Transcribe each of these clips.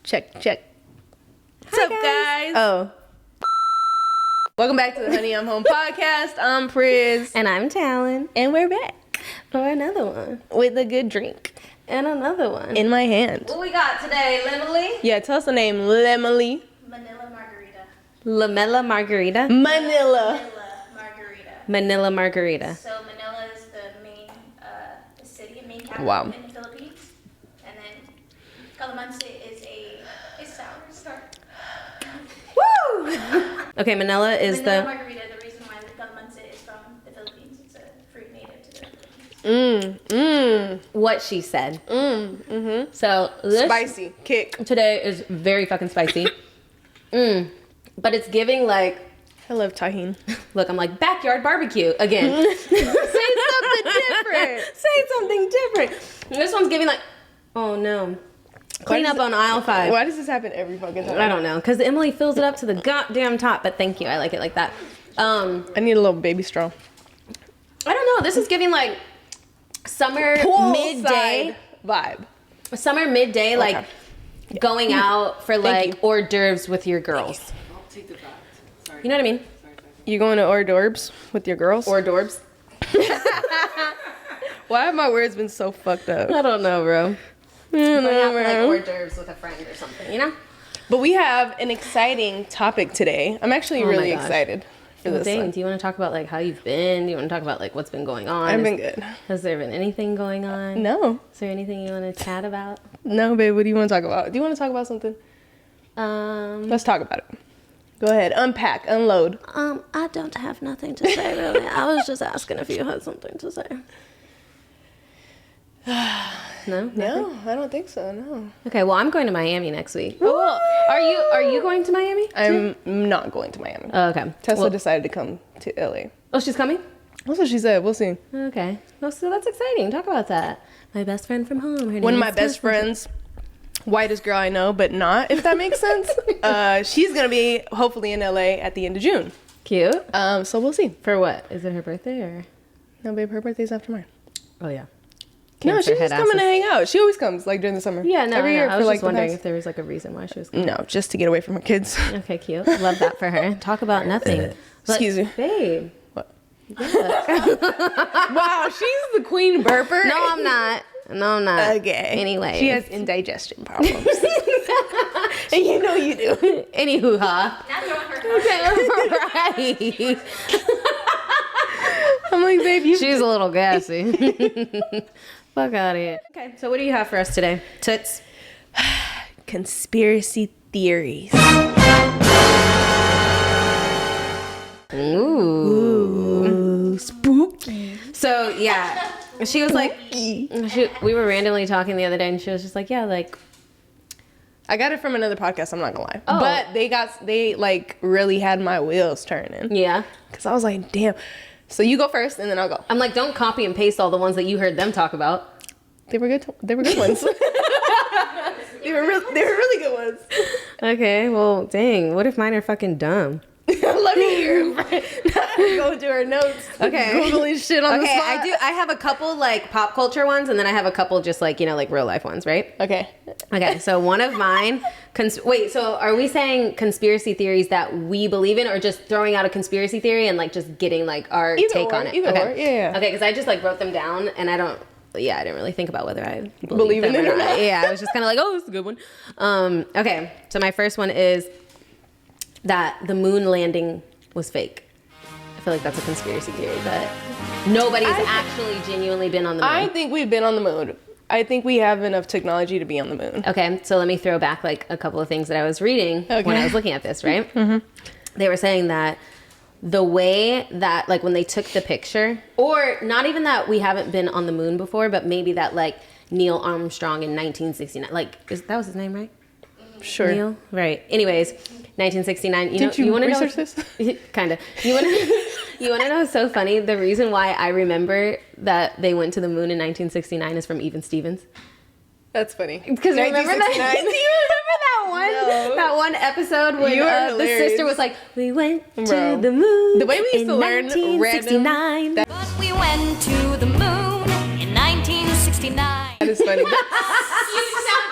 Check. What's up, guys? Oh. Welcome back to the Honey I'm Home podcast. I'm Priz. And I'm Talon. And we're back. For another one. With a good drink. And another one. In my hand. What we got today, Lemily? Yeah, tell us the name. Lemily. Manila Margarita. Lamella Margarita? Manila. Margarita. Manila Margarita. So Manila is the main main capital Wow. in the Philippines. And then Calamansi is sour start. Woo! Okay, Manila is Manila the... Margarita, the reason why the Calamansi is from the Philippines. It's a fruit native to the Philippines. What she said. So this Spicy. Kick. today is very fucking spicy. But it's giving like... I love tahini. Look, I'm like, backyard barbecue again. Say something different. Say something different. This one's giving like... Oh, no. Clean up on aisle 5. Why does this happen every fucking time? I don't know, because Emily fills it up to the goddamn top, but thank you. I like it like that. I need a little baby straw. I don't know. This is giving like summer midday vibe. Summer midday, like going out for like hors d'oeuvres with your girls. I'll take the back. Sorry. You know what I mean? You going to hors d'oeuvres with your girls? Hors d'oeuvres. Why have my words been so fucked up? I don't know, bro. Going out for like hors d'oeuvres with a friend or something, you know? But we have an exciting topic today. I'm actually really excited for this one. Do you want to talk about like how you've been? Do you want to talk about like what's been going on? I've been good. Has there been anything going on? No. Is there anything you want to chat about? No, babe. What do you want to talk about? Do you want to talk about something? Let's talk about it. Go ahead. Unpack. Unload. I don't have nothing to say really. I was just asking if you had something to say. No? Nothing? No, I don't think so. No. Okay, well, I'm going to Miami next week. Oh, are you going to Miami? I'm not going to Miami. Oh, okay. Tesla decided to come to LA. Oh, she's coming? That's what she said. We'll see. Okay. Well, so that's exciting. Talk about that. My best friend from home. Her One name of is my best friends, whitest girl I know, but not, if that makes sense. She's going to be hopefully in LA at the end of June. Cute. So we'll see. For what? Is it her birthday or? No, babe, her birthday's after mine. Oh, yeah. No, Cancer she's just coming to hang out. She always comes, like, during the summer. Yeah, no, Every year I was for, just wondering if there was, like, a reason why she was coming. No, just to get away from her kids. Okay, cute. Love that for her. Talk about nothing. Excuse me. Babe. What? Wow, she's the queen burper. No, I'm not. Okay. Anyway. She has indigestion problems. And you know you do. Anywho, huh? Now you're on her. Okay, right. I'm like, babe, you... She's a little gassy. Fuck out of here. Okay, so what do you have for us today? Toots? Conspiracy theories. Ooh. Spooky. So, yeah. She was like... we were randomly talking the other day, and she was just like, yeah, like... I got it from another podcast, I'm not gonna lie. Oh. But they like really had my wheels turning. Yeah. Because I was like, damn. So you go first and then I'll go. I'm like, don't copy and paste all the ones that you heard them talk about. They were good ones. they were really good ones. Okay, well, dang. What if mine are fucking dumb? Let me hear them. Go to her notes. Okay. Googling shit on the Okay, spot. I have a couple, like, pop culture ones, and then I have a couple just, like, you know, like, real life ones, right? Okay. Okay, so one of mine... Wait, so are we saying conspiracy theories that we believe in, or just throwing out a conspiracy theory and, like, just getting, like, our take on it? Either okay. or, yeah. Okay, because I just, like, wrote them down, and I didn't really think about whether I Believe in them it or not. Yeah, I was just kind of like, oh, this is a good one. Okay, so my first one is that the moon landing was fake. I feel like that's a conspiracy theory, that nobody's actually genuinely been on the moon. I think we've been on the moon. I think we have enough technology to be on the moon. Okay, so let me throw back like a couple of things that I was reading when I was looking at this, right? They were saying that the way that, like, when they took the picture, or not even that we haven't been on the moon before, but maybe that, like, Neil Armstrong in 1969, like, that was his name, right? Sure. Neil? Right. Anyways, 1969. Did you want to research this? Kind of. You want to know what's so funny? The reason why I remember that they went to the moon in 1969 is from Even Stevens. That's funny. Because remember that? Do you remember that one? No. That one episode when the sister was like, "We went to the moon." The way we used to learn 1969. random. But we went to the moon in 1969. That is funny. You sound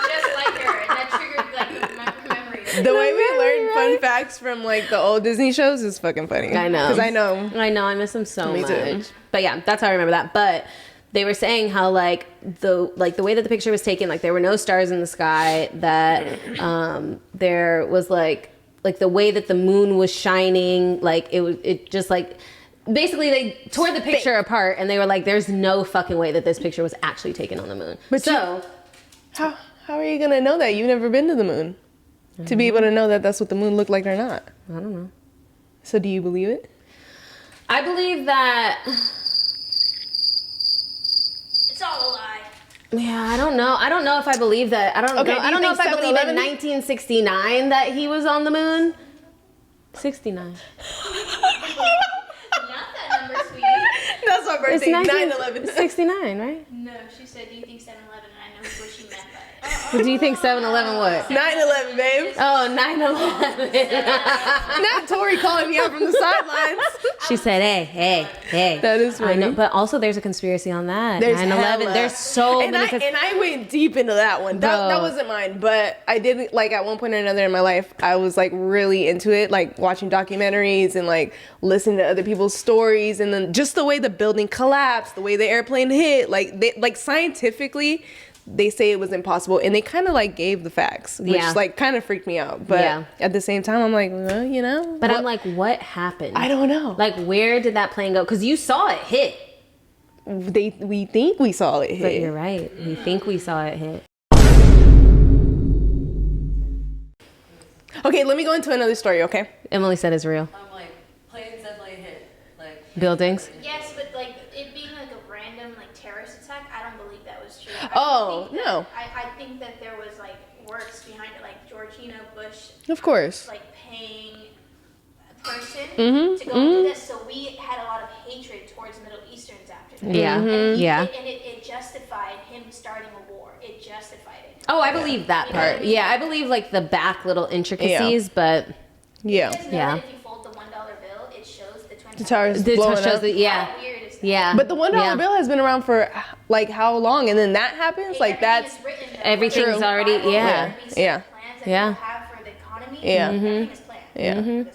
just like her, and that triggered like My memory. The way we learn fun facts from like the old Disney shows is fucking funny. I know. Because I know. I miss them so Me much. too. But yeah, that's how I remember that. But they were saying how like the way that the picture was taken, like there were no stars in the sky, that there was like the way that the moon was shining, like it just like basically they tore the picture apart and they were like, there's no fucking way that this picture was actually taken on the moon. But how are you gonna know that? You've never been to the moon to be able to know that that's what the moon looked like or not. I don't know. So do you believe it? I believe that. It's all a lie. Yeah, I don't know. I don't know if I believe that. I don't Okay, know. do I don't you know if think I believe in 7-Eleven 1969 that he was on the moon. 69. Not that number, sweetie. That's my birthday. 9/11. 69, right? No, she said, do you think 7-Eleven? And I know what she meant by it. What do you think 7-Eleven what? 9/11, babe. Oh, 9/11. Not Tori calling me out from the sidelines. She said, hey. That is funny. I know, but also there's a conspiracy on that. There's 9/11. hella. There's so and many. I went deep into that one. That Bro. wasn't mine, but I did, like, at one point or another in my life, I was like really into it, like watching documentaries and like listening to other people's stories, and then just the way the building collapsed, the way the airplane hit, like scientifically they say it was impossible, and they kind of like gave the facts, which like kind of freaked me out. But at the same time, I'm like, well, you know. But I'm like, what happened? I don't know. Like, where did that plane go? Because you saw it hit. We think we saw it hit. But you're right. We think we saw it hit. Okay, let me go into another story. Okay. Emily said it's real. I'm like, planes definitely hit. Like, Buildings. Yes, but like it being like a random like terrorist attack, I don't believe that was true. I think that there was like works behind it, like Georgina Bush, Of course. like paying a person to go and do this. So we had a lot of hatred towards Middle Easterns after that. Yeah. And Yeah. it justified him starting a war. It justified it. Oh, I believe that You know what I part. mean? Yeah, I believe like the back little intricacies, but Yeah. You guys know that if you fold the $1 bill, it shows the Twin The towers this blowing shows up. that, yeah. How weird is that? Yeah. But the $1 Yeah. bill has been around for like how long, and then that happens, like Everything that's is written there. Everything's Whether already- it's Bible, yeah. whether it's Yeah. plans that Yeah. people have for the economy, Yeah. everything is planned. Yeah. Doesn't matter.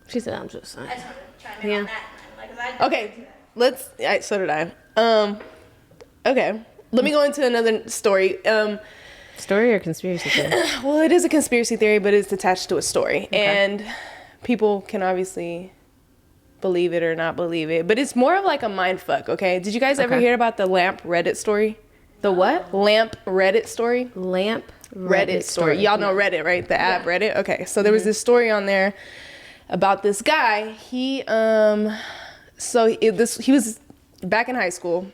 She said, I'm just saying. I just want to chime in Yeah. on that. Like, 'cause I okay. So did I. Okay. Let me go into another story. Story or conspiracy theory? Well, it is a conspiracy theory, but it's attached to a story, and people can obviously believe it or not believe it. But it's more of like a mind fuck. Okay. Did you guys ever Okay. hear about the lamp Reddit story? The what? Lamp Reddit story. Lamp Reddit story. Y'all know Reddit, right? The app Reddit. Okay, so there was this story on there about this guy. He he was back in high school,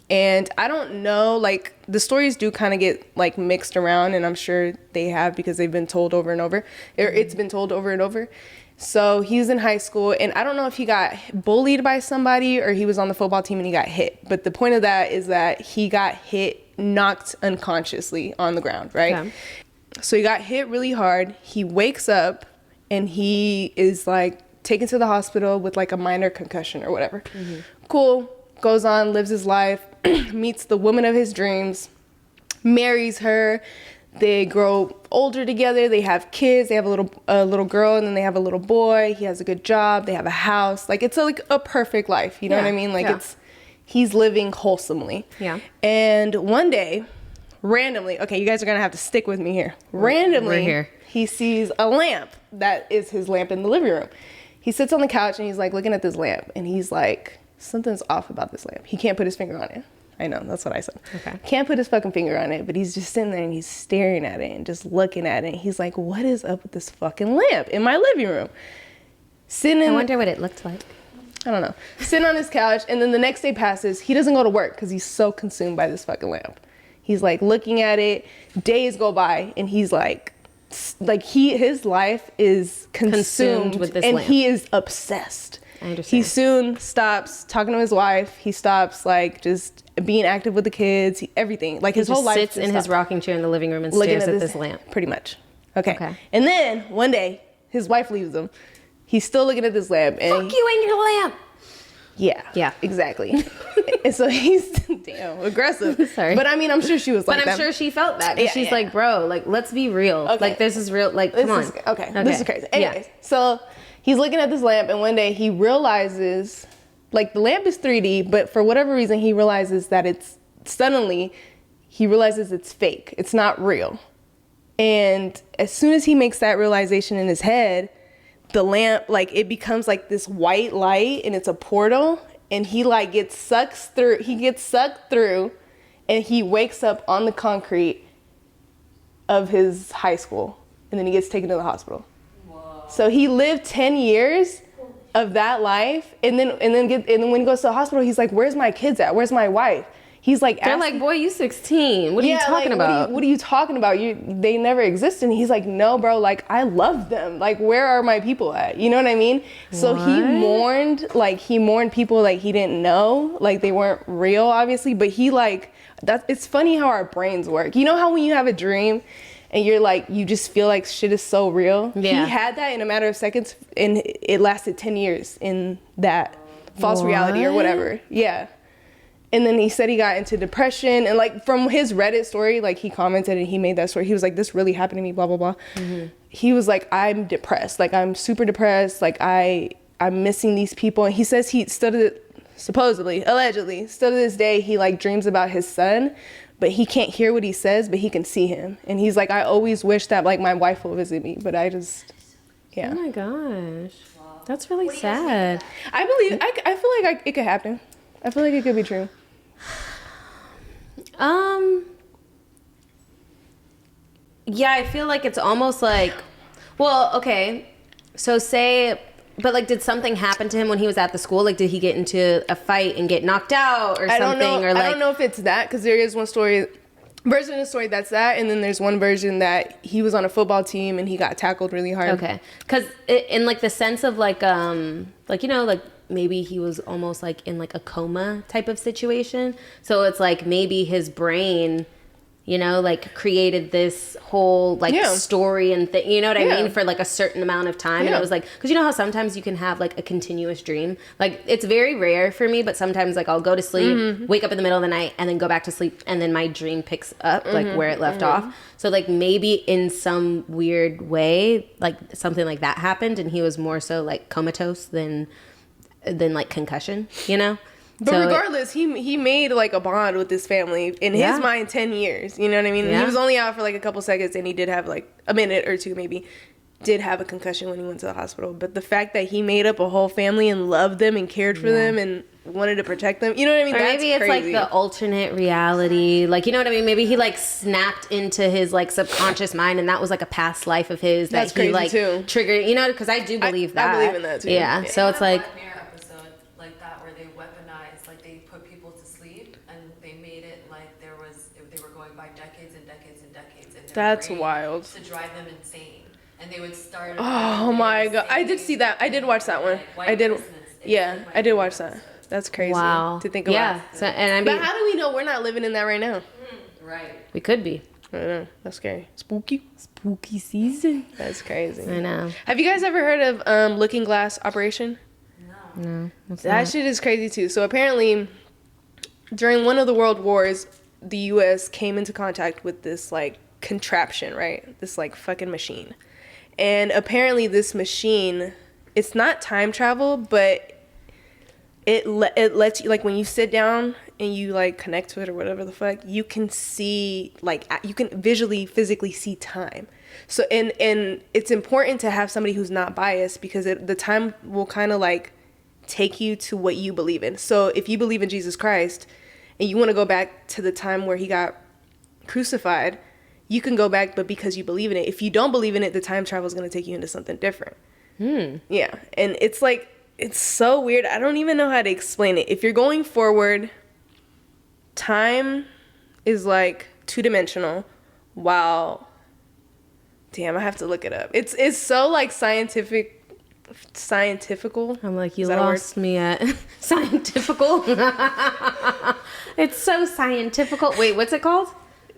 and I don't know, like the stories do kind of get like mixed around, and I'm sure they have because they've been told over and over. It's been told over and over. So he was in high school, and I don't know if he got bullied by somebody or he was on the football team and he got hit. But the point of that is that he got hit, knocked unconsciously on the ground, right? Okay. So he got hit really hard. He wakes up and he is like taken to the hospital with like a minor concussion or whatever. Cool. Goes on, lives his life, meets the woman of his dreams, marries her. They grow older together. They have kids. They have a little girl, and then they have a little boy. He has a good job. They have a house. Like it's like a perfect life. You know what I mean? Like he's living wholesomely. Yeah. And one day, randomly, okay, you guys are gonna have to stick with me here. Randomly, We're here. he sees a lamp that is his lamp in the living room. He sits on the couch and he's like looking at this lamp, and he's like, something's off about this lamp. He can't put his finger on it. I know, that's what I said. Okay. Can't put his fucking finger on it, but he's just sitting there and he's staring at it and just looking at it. He's like, what is up with this fucking lamp in my living room? Sitting I in, wonder what it looked like. I don't know, sitting on his couch, and then the next day passes. He doesn't go to work because he's so consumed by this fucking lamp. He's like looking at it. Days go by, and he's like his life is consumed with this and lamp. he is obsessed. I understand. He soon stops talking to his wife. He stops like just being active with the kids. Everything, like his He whole just life. sits just in his stopped. rocking chair in the living room and Looking stares at this lamp. Pretty much. Okay. Okay. And then one day, his wife leaves him. He's still looking at this lamp, and Fuck you and your lamp. Yeah. exactly. And so he's damn aggressive. Sorry. But I mean, I'm sure she was like But I'm sure she felt that. 'Cause Yeah, she's yeah. like, bro, like, let's be real. Okay. Like, this is real. Like, come on. This is crazy. Anyways, so he's looking at this lamp, and one day he realizes, like, the lamp is 3D, but for whatever reason, he realizes that he realizes it's fake. It's not real. And as soon as he makes that realization in his head, the lamp, like, it becomes like this white light, and it's a portal, and he like gets sucked through, and he wakes up on the concrete of his high school, and then he gets taken to the hospital. Whoa. So he lived 10 years of that life, and then when he goes to the hospital, he's like, "Where's my kids at? Where's my wife?" He's like, they're like, boy, you 16. What are you talking about? What are you talking about? They never existed. And he's like, no, bro, like, I love them. Like, where are my people at? You know what I mean? So he mourned people like he didn't know, like they weren't real, obviously. But it's funny how our brains work. You know how when you have a dream and you're like, you just feel like shit is so real? Yeah. He had that in a matter of seconds, and it lasted 10 years in that false reality or whatever. Yeah. And then he said he got into depression, and like from his Reddit story, like he commented and he made that story. He was like, this really happened to me, blah, blah, blah. Mm-hmm. He was like, I'm depressed. Like, I'm super depressed. Like, I'm missing these people. And he says he allegedly, still to this day, he like dreams about his son, but he can't hear what he says, but he can see him. And he's like, I always wish that like my wife will visit me, but I just, yeah. Oh my gosh. That's really sad. I believe, I feel like it could happen. I feel like it could be true. Yeah, I feel like it's almost like, well, okay, so but like, did something happen to him when he was at the school? Like, did he get into a fight and get knocked out or something? I don't know if it's that, because there is one version of the story that's that, and then there's one version that he was on a football team and he got tackled really hard. Okay, because in like the sense of like you know, like maybe he was almost like in like a coma type of situation. So it's like maybe his brain, you know, like created this whole like story and thing, you know what I mean, for like a certain amount of time. And it was like, because you know how sometimes you can have like a continuous dream. Like, it's very rare for me, but sometimes like I'll go to sleep, wake up in the middle of the night, and then go back to sleep, and then my dream picks up like where it left off. So like maybe in some weird way, like something like that happened, and he was more so like comatose than like concussion, you know? But so regardless, he made like a bond with his family in his mind 10 years. You know what I mean? Yeah. He was only out for like a couple seconds, and he did have like a minute or two maybe, did have a concussion when he went to the hospital. But the fact that he made up a whole family and loved them and cared for them and wanted to protect them, you know what I mean? Or that's maybe it's crazy. like the alternate reality. Like, you know what I mean? Maybe he like snapped into his like subconscious mind, and that was like a past life of his that he like triggered, you know, because I do believe that. I believe in that too. Yeah. So it's like, that's wild. To drive them insane. And they would start. Oh my god. I did see that. I did watch that one. I did. Yeah, I did watch that. That's crazy. Wow. To think about. Yeah. So, and I mean, but how do we know we're not living in that right now? Right. We could be. I don't know. That's scary. Spooky season. That's crazy. I know. Have you guys ever heard of Looking Glass Operation? No. That shit is crazy too. So apparently, during one of the world wars, the U.S. came into contact with this like contraption, right? This like fucking machine. And apparently this machine, it's not time travel, but it lets you, like, when you sit down and you like connect to it or whatever the fuck, you can see, like, you can visually, physically see time. So and it's important to have somebody who's not biased, because the time will kind of like take you to what you believe in. So if you believe in Jesus Christ and you want to go back to the time where he got crucified, you can go back, but because you believe in it. If you don't believe in it, the time travel is going to take you into something different. Yeah. And it's like, it's so weird. I don't even know how to explain it. If you're going forward, time is like 2-dimensional, while, damn, I have to look it up. It's so like scientifical. I'm like, you lost me at scientifical. It's so scientifical. Wait, what's it called?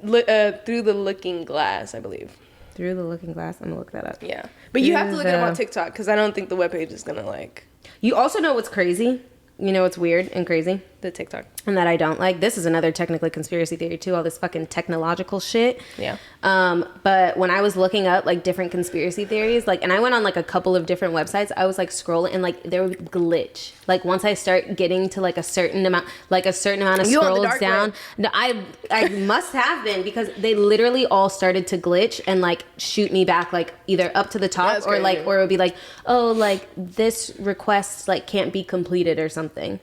Through the Looking Glass, I believe. Through the Looking Glass. I'm gonna look that up. Yeah, but you have to look it up on TikTok, because I don't think the webpage is gonna like. You also know what's crazy? you know what's weird and crazy? The TikTok. And that I don't like. This is another technically conspiracy theory too, all this fucking technological shit. Yeah. But when I was looking up like different conspiracy theories, like, and I went on like a couple of different websites, I was like scrolling and like there would glitch. Like once I start getting to like a certain amount of scrolls down. No, I must have been, because they literally all started to glitch and like shoot me back like either up to the top or like, or it would be like, oh, like this request like can't be completed or something.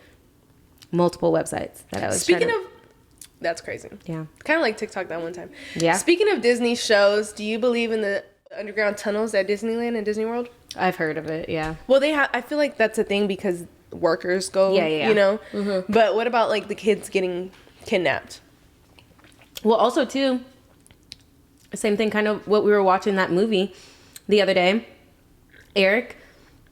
Multiple websites that I was that's crazy. Yeah. Kind of like TikTok that one time. Yeah. Speaking of Disney shows, do you believe in the underground tunnels at Disneyland and Disney World? I've heard of it, yeah. Well, I feel like that's a thing because workers go, Yeah. you know? Mm-hmm. But what about like the kids getting kidnapped? Well, also too, same thing, kind of what we were watching that movie the other day, Eric.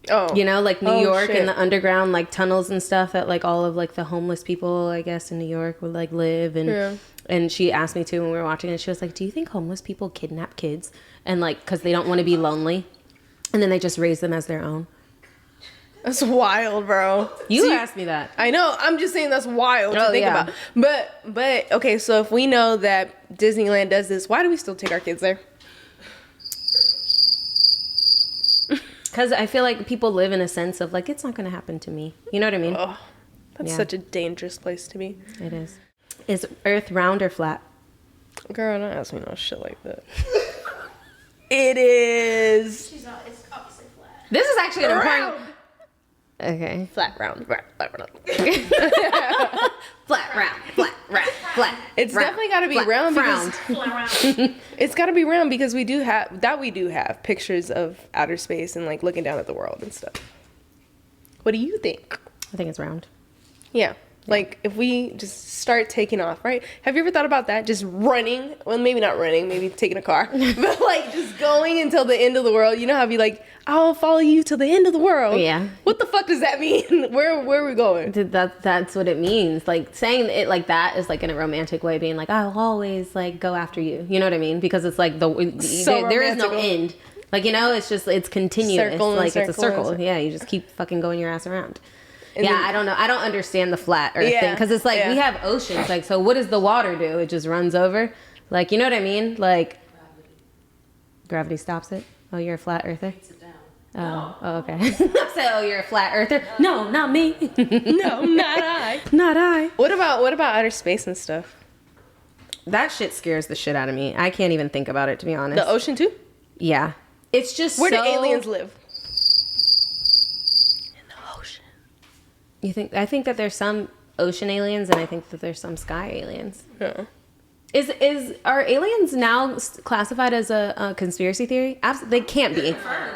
Oh, you know, like New York shit. and the underground like tunnels and stuff that like all of like the homeless people, I guess, in New York would like live. And and she asked me too when we were watching it, she was like, do you think homeless people kidnap kids and like because they don't want to be lonely and then they just raise them as their own? That's wild, bro. You asked me that. I know. I'm just saying that's wild to think about. But okay, so if we know that Disneyland does this, why do we still take our kids there? Because I feel like people live in a sense of like, it's not going to happen to me. You know what I mean? Oh, that's such a dangerous place to be. It is. Is Earth round or flat? Girl, don't ask me no shit like that. It is. She's not. It's obviously flat. This is actually an important. Round. Okay. Flat, round. Flat, round, flat. It's round, definitely got to be flat, round frowned. Flat. it's got to be round because we do have pictures of outer space and like looking down at the world and stuff. What do you think? I think it's round. Yeah. Like if we just start taking off, right? Have you ever thought about that? Just running? Well, maybe not running, maybe taking a car, but like just going until the end of the world. You know how I'd be like, I'll follow you till the end of the world. Yeah. What the fuck does that mean? Where are we going? That's what it means. Like saying it like that is like in a romantic way, being like, I'll always like go after you. You know what I mean? Because it's like there is no end. Like, you know, it's continuous. It's a circle. Yeah, you just keep fucking going your ass around. And yeah, I don't know. I don't understand the flat earth thing because it's like we have oceans. Like, so what does the water do? It just runs over. Like, you know what I mean? Like, gravity stops it. Oh, you're a flat earther? Oh, okay. I said, oh, you're a flat earther? No, not me. No, not I. Not I. What about outer space and stuff? That shit scares the shit out of me. I can't even think about it, to be honest. The ocean too? Yeah. It's just Where do aliens live? I think that there's some ocean aliens and I think that there's some sky aliens. Yeah. Are aliens now classified as a conspiracy theory? They can't be.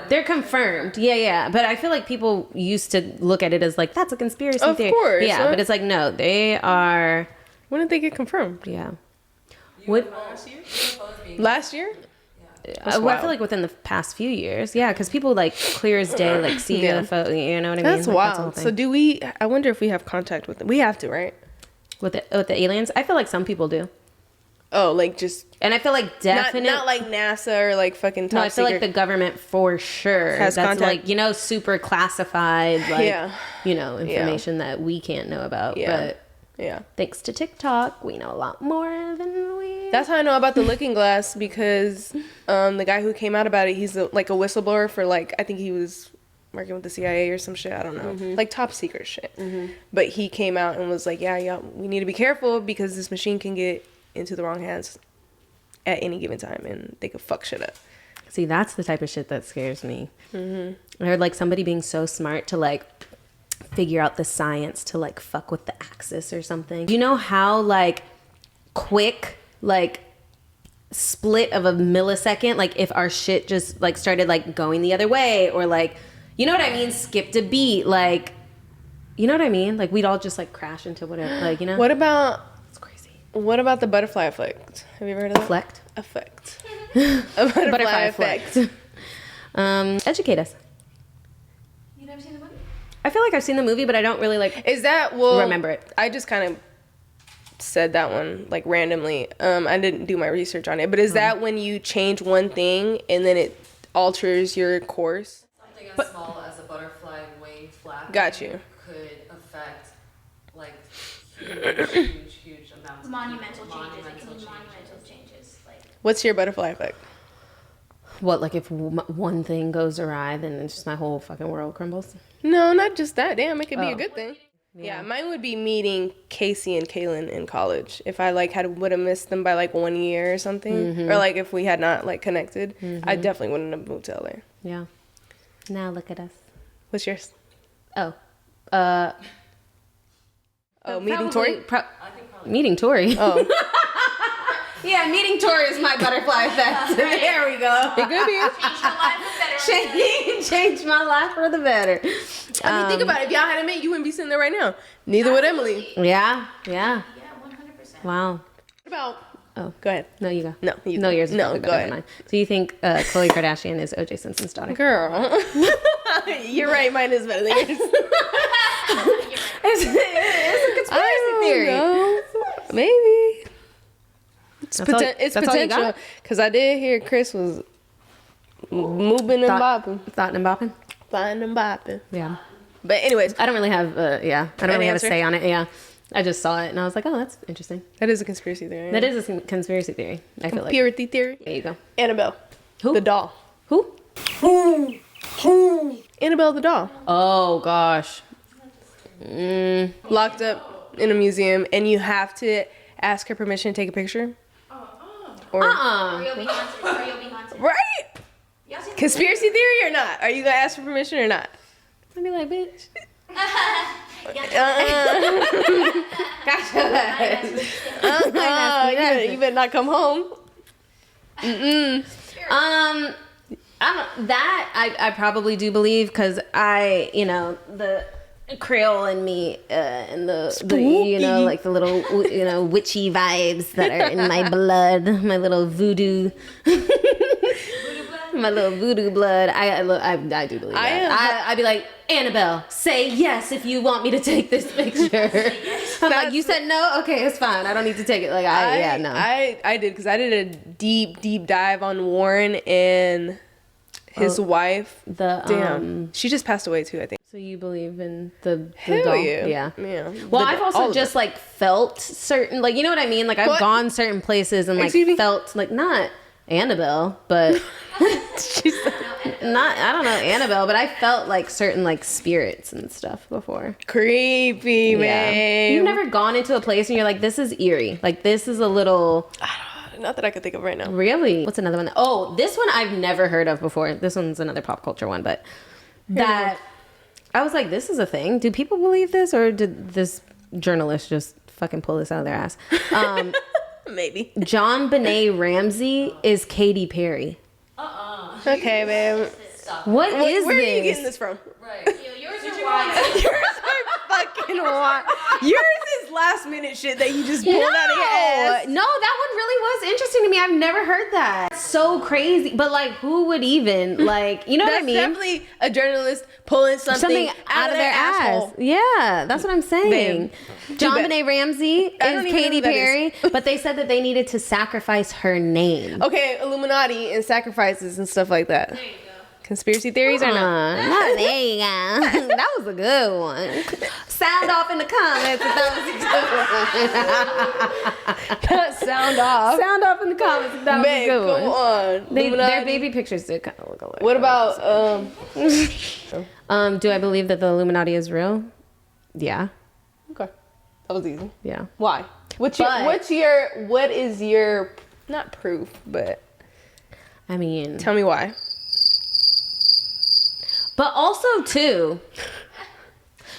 They're confirmed. Yeah. But I feel like people used to look at it as like, that's a conspiracy theory. Of course. Yeah, but it's like, no, they are. When did they get confirmed? Yeah. Last year? I feel like within the past few years, yeah, because people like clear as day, like see the photo. You know what I mean? That's wild. So do we? I wonder if we have contact with them. We have to, right? With the aliens, I feel like some people do. Oh, like just. And I feel like definitely not like NASA or like fucking top No, I feel secret. like the government for sure Has that's contact. like super classified, like information that we can't know about. Yeah. But thanks to TikTok, we know a lot more than we. That's how I know about the Looking Glass because the guy who came out about it, he's like a whistleblower for like I think he was working with the CIA or some shit. I don't know, like top secret shit. But he came out and was like, yeah, we need to be careful because this machine can get into the wrong hands at any given time and they could fuck shit up. See, that's the type of shit that scares me. I heard like somebody being so smart to like figure out the science to like fuck with the axis or something. You know how like quick like split of a millisecond, like if our shit just like started like going the other way or like, you know what I mean, skipped a beat, like, you know what I mean, like we'd all just like crash into whatever, like, you know. What about What about the butterfly effect? Have you ever heard of that? Effect. A butterfly effect. Educate us. You never seen the movie? I feel like I've seen the movie, but I don't really like. Is that remember it? I just kind of said that one like randomly. I didn't do my research on it, but is that when you change one thing and then it alters your course? Something as small as a butterfly wing flap. Got you. Could affect like huge amounts of Monumental people. changes. It can be monumental changes. Like What's your butterfly effect? What, like if one thing goes awry, then it's just my whole fucking world crumbles? No, not just that. Damn, it could be Oh. a good thing. Yeah, mine would be meeting Casey and Kaylin in college. If I like would have missed them by like 1 year or something, or like if we had not like connected, I definitely wouldn't have moved to LA. Yeah. Now look at us. What's yours? Oh. Meeting Tori. Meeting Tori. Oh, Yeah, meeting Tori is my butterfly effect. There we go. it could be. Change my life for the better. I mean, think about it. If y'all hadn't met, you wouldn't be sitting there right now. Neither would Emily. Yeah. yeah, 100%. Wow. What about? Oh. Go ahead. No, you go. No, you No, go. yours is No, probably go better ahead. than mine. So you think Khloe Kardashian is O.J. Simpson's daughter? Girl, you're right. Mine is better than yours. It's a conspiracy theory. No, maybe. It's, That's all- it's that's all you potential got? because I did hear Chris was moving and bopping, Thought and bopping? flying and bopping. Yeah. But anyways, I don't really have, I don't really have a answer? say on it. Yeah. I just saw it and I was like, oh, that's interesting. that is a conspiracy theory. That is a conspiracy theory. I feel like. Purity theory. There you go. Annabelle, Who? the doll. Who? Annabelle the doll, Oh, gosh. locked up in a museum, and you have to ask her permission to take a picture. Or Or you'll be haunted. Or you'll be haunted. right? Y'all seen Conspiracy theory or not? Are you gonna ask for permission or not? I'd be like, bitch. You better not come home. I probably do believe because the Creole in me and the like the little witchy vibes that are in my blood, my little voodoo. My little voodoo blood. I do believe that. I'd be like, Annabelle, say yes if you want me to take this picture. I'm like, you said no? Okay, it's fine. I don't need to take it. Like, no. I did because I did a deep dive on Warren and his wife. Damn, she just passed away too, I think. So you believe in the Hell doll? yeah. Well, I've also just like felt certain, like, you know what I mean? Like I've What? gone certain places and like Excuse me? felt like not Annabelle, but not, I don't know, Annabelle, but I felt like certain like spirits and stuff before. Creepy, man. You've never gone into a place and you're like, this is eerie. Like this is a little, Not that I could think of right now. really? What's another one? Oh, this one I've never heard of before. This one's another pop culture one, but that I was like, this is a thing. Do people believe this, or did this journalist just fucking pull this out of their ass? Maybe. John Benet Ramsey is Katy Perry. Okay, babe. What is Where are this? you getting this from? Right. yours are wild. Yours are fucking wild. Yours is last minute shit that you just pulled out of your ass. No, that one really was interesting to me. I've never heard that. It's so crazy. But like, who would even like, you know what I That's mean? definitely a journalist pulling something out of their asshole. ass. Yeah, that's what I'm saying. Babe, John too bad. Benet Ramsey I don't is even know Katy who that Perry, but they said that they needed to sacrifice her name. Okay, Illuminati and sacrifices and stuff like that. There you go. Conspiracy theories or not? There you go. That was a good one. Sound off in the comments if that was a good one. Sound off. Sound off in the comments if that was Babe, a good come one. on. Their Illuminati. baby pictures did kind of look alike. What about Do I believe that the Illuminati is real? Yeah. Okay, that was easy. Yeah. Why? What is your not proof, but I mean, tell me why. but also too.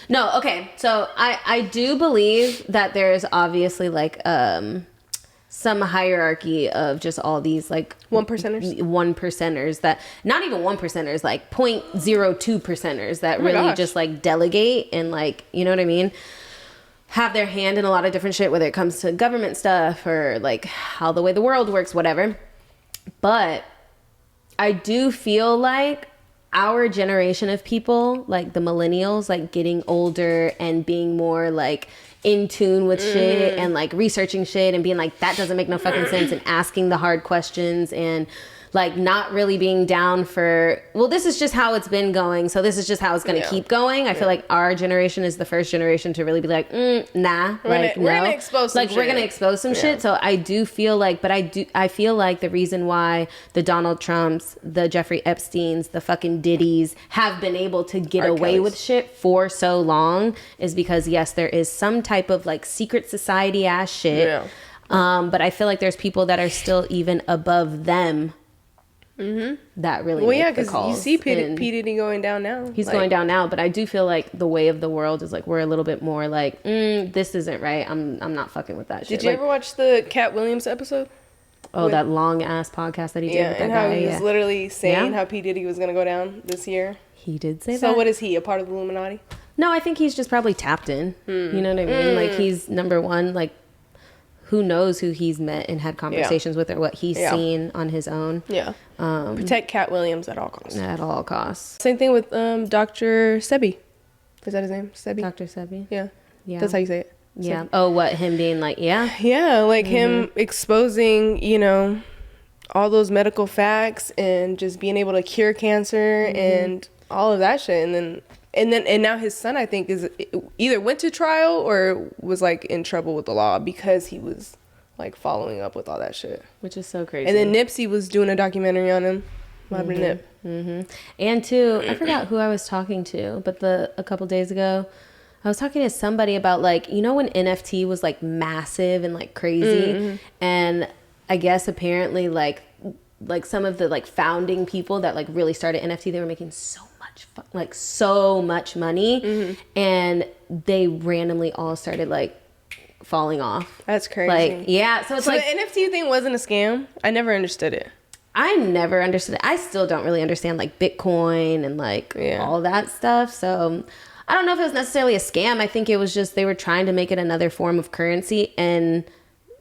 No, okay. So I do believe that there is obviously like some hierarchy of just all these like 1%ers that not even 1%ers, like 0.02%ers that my really gosh. just like delegate and like, you know what I mean? Have their hand in a lot of different shit, whether it comes to government stuff or like how the way the world works, whatever. But I do feel like our generation of people, like the millennials, like getting older and being more like in tune with shit and like researching shit and being like, that doesn't make no fucking sense, and asking the hard questions and like not really being down for, well, this is just how it's been going, so this is just how it's going to keep going. I feel like our generation is the first generation to really be like, nah, we're gonna expose some shit. We're gonna expose some shit. So I do feel like, but I feel like the reason why the Donald Trumps, the Jeffrey Epsteins, the fucking Diddies have been able to get away with shit for so long is because yes, there is some type of like secret society ass shit. Yeah. But I feel like there's people that are still even above them that really make the calls. You see P. Diddy going down now. He's going down now, but I do feel like the way of the world is like we're a little bit more like, this isn't right. I'm not fucking with that shit. Did you ever watch the Cat Williams episode? Oh, that long ass podcast that he did with that and guy. How he was literally saying how P. Diddy was going to go down this year. He did say that. So what is he, a part of the Illuminati? No, I think he's just probably tapped in. You know what I mean? Like he's number one, like who knows who he's met and had conversations with or what he's seen on his own. Yeah. Protect Cat Williams at all costs. At all costs. Same thing with Dr. Sebi. Is that his name? Sebi? Dr. Sebi? Yeah. That's how you say it. Yeah. Oh, what, him being like, Yeah, like him exposing, you know, all those medical facts and just being able to cure cancer and all of that shit. And now his son, I think, is either went to trial or was like in trouble with the law because he was like following up with all that shit, which is so crazy. And then Nipsey was doing a documentary on him. What happened to Nip? And too, I forgot who I was talking to, but a couple days ago, I was talking to somebody about like, you know, when NFT was like massive and like crazy, and I guess apparently like some of the like founding people that like really started NFT, they were making so much money, and they randomly all started like falling off. That's crazy. Like, yeah, so it's like the NFT thing wasn't a scam. I never understood it. I never understood it. I still don't really understand like Bitcoin and like all that stuff. So I don't know if it was necessarily a scam. I think it was just they were trying to make it another form of currency, and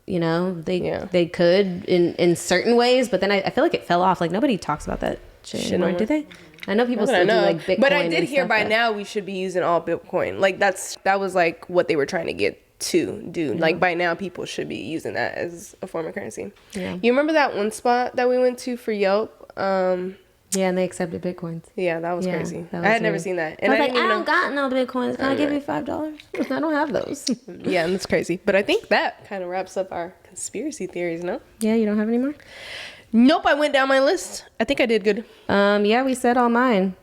you know they could in certain ways, but then I feel like it fell off. Like nobody talks about that shit anymore, do they? I know people still do like Bitcoin, but I did hear by now we should be using all Bitcoin. Like that was like what they were trying to get to do. Like by now people should be using that as a form of currency. Yeah. You remember that one spot that we went to for Yelp? Yeah, and they accepted Bitcoins. Yeah, that was crazy. I had never seen that. And I was like, I don't got no Bitcoins. Can I give you $5? I don't have those. Yeah, and that's crazy. But I think that kind of wraps up our conspiracy theories, no? Yeah, you don't have any more? Nope, I went down my list. I think I did good. Yeah, we said all mine.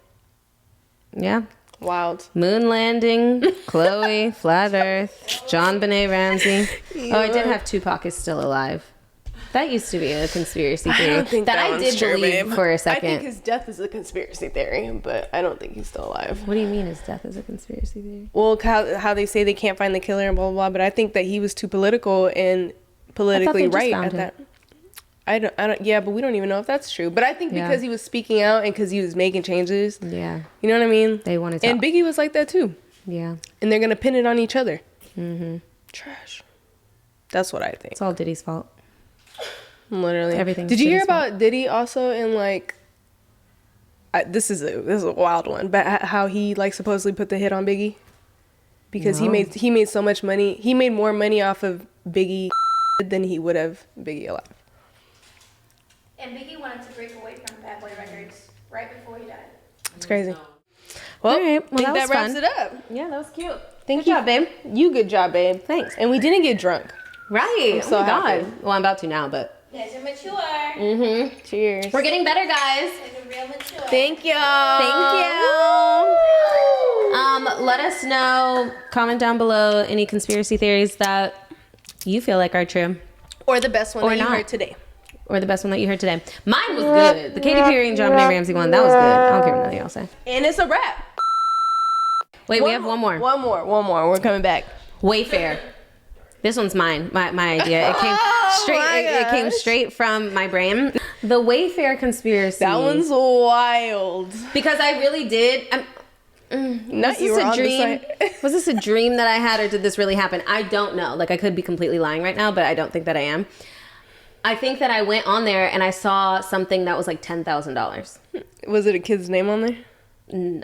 Yeah. Wild. Moon landing, Chloe, flat earth, John Benet Ramsey. Oh, I did have Tupac is still alive. That used to be a conspiracy theory. I don't think that I did believe for a second. I think his death is a conspiracy theory, but I don't think he's still alive. What do you mean his death is a conspiracy theory? Well, how they say they can't find the killer and blah, blah, blah, but I think that he was too political and politically right at that. I don't, yeah, but we don't even know if that's true. But I think because he was speaking out and because he was making changes. Yeah. You know what I mean? They wanted to. And Biggie was like that too. Yeah. And they're going to pin it on each other. Trash. That's what I think. It's all Diddy's fault. Literally. Everything. Did you hear about Diddy also in like, this is a wild one, but how he like supposedly put the hit on Biggie? Because he made so much money. He made more money off of Biggie than he would have Biggie alive. And Biggie wanted to break away from Bad Boy Records right before he died. That's crazy. Well, I think that wraps it up. Yeah, that was cute. Good job, babe. Good job, babe. Thanks. And we didn't get drunk. Right. I'm so happy. Well, I'm about to now, but. You guys are mature. Cheers. We're getting better, guys. You're real mature. Thank you. Let us know. Comment down below any conspiracy theories that you feel like are true. Or the best one that you heard today. Or the best one that you heard today. Mine was good. The Katy Perry and John Benet Ramsey one, that was good. I don't care what nothing else say. And it's a wrap. Wait, we have one more. One more. We're coming back. Wayfair. This one's mine. My idea. It came straight. It came straight from my brain. The Wayfair conspiracy. That one's wild. Because I really did. Was this a dream? Was this a dream that I had, or did this really happen? I don't know. Like, I could be completely lying right now, but I don't think that I am. I think that I went on there and I saw something that was like $10,000. Was it a kid's name on there?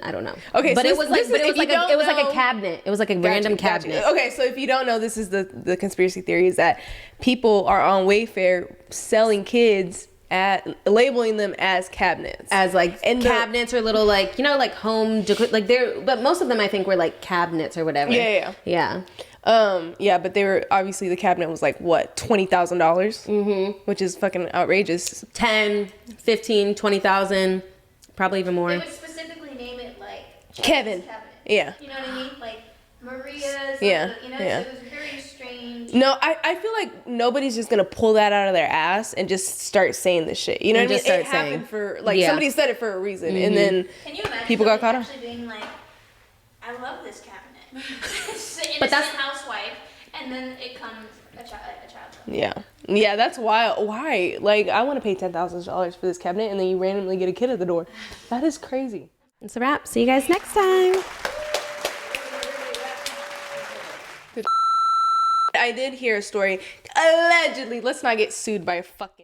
I don't know. Okay, but so it was like a cabinet. It was like a random cabinet. Okay, so if you don't know, this is the conspiracy theory is that people are on Wayfair selling kids labeling them as cabinets. As like cabinets or little like, you know, like home like they're, but most of them I think were like cabinets or whatever. Yeah. Yeah, but they were obviously the cabinet was like what, $20,000, which is fucking outrageous. 10, 15, 20,000, probably even more. They would specifically name it like Kevin. cabinet. Yeah. You know what I mean? Like Maria's. Yeah. You know, Yeah. so it was very strange. No, I feel like nobody's just gonna pull that out of their ass and just start saying this shit. You know what I mean? It happened for like somebody said it for a reason, and then Can you imagine people got caught up. actually being like, I love this cabinet. But that's housewife, and then it comes a child. Yeah, that's wild. Why? Like, I want to pay $10,000 for this cabinet, and then you randomly get a kid at the door. That is crazy. It's a wrap. See you guys next time. I did hear a story. Allegedly, let's not get sued by a fucking